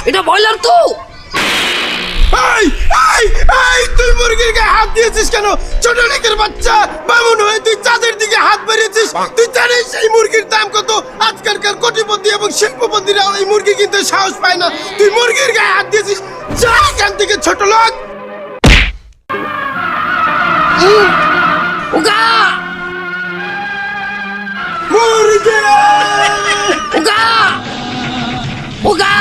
এটা ব্রয়লার তো। এই এই এই তুই মুরগির গায়ে হাত দিয়েছিস কেন? ছোট লোকের বাচ্চা বামুন হয়ে তুই চাঁদের দিকে হাত বাড়িয়েছিস। তুই জানিস এই মুরগির দাম কত? আজকালকার কোটিপতি এবং শিল্পপতিরা এই মুরগি কিনতে সাহস পায় না। তুই মুরগির গায়ে হাত দিয়েছিস, যা এখান থেকে ছোট লোক। উগা মুরগি উগা উগা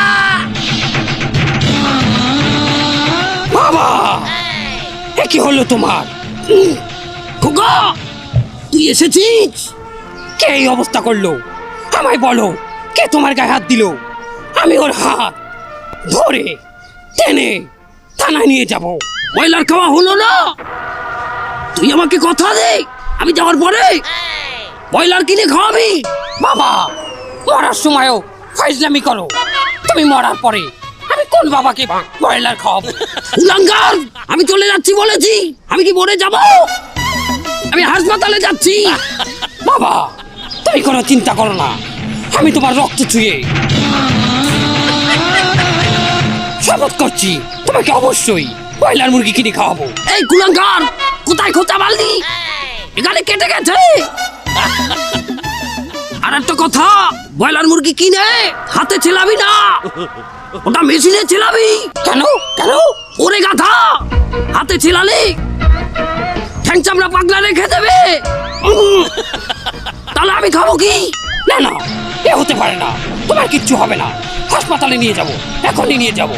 বাবা, এ কি হলো তোমার? উগা, তুই এসেছিস? কে এই অবস্থা করলো? আমায় বলো, কে তোমার গায়ে হাত দিল? আমি ওর হাত ধরে টেনে থানায় নিয়ে যাব। ব্রয়লার খাওয়া হলো না। তুই আমাকে কথা দে, আমি যাওয়ার পরে ব্রয়লার কিনে খাওয়াবি। বাবা, মরার সময়ও ফাইজলামি করো, তুমি মরার পরে আমি কোন বাবাকে ব্রয়লার খাওয়াবো? উলাঙ্গার, আমি চলে যাচ্ছি বলেছি। আমি কি মরে যাব? আমি হাসপাতালে যাচ্ছি। বাবা, তুমি কোনো চিন্তা করো না, আমি তোমার রক্ত ছুঁয়ে শপথ করছি তোমাকে অবশ্যই ব্রয়লার মুরগি কিনে খাওয়াবো। এই কুলাঙ্গার, কোথায় খোঁচা মারলি? এখানে কেটে গেছে। আর একটা কথা, ব্রয়লার মুরগি কিনে হাতে ছেলাবি না, ওটা মেশিনে ছেলাবি। কেন কেন? ওরে গাধা, হাতে ছেলালে ঠ্যাং চামড়া পাগলা রেখে দেবে। তাহলে আমি খাবো কি? না না, এ হতে পারে না। তোমার কিচ্ছু হবে না, হাসপাতালে নিয়ে যাবো, এখনই নিয়ে যাবো।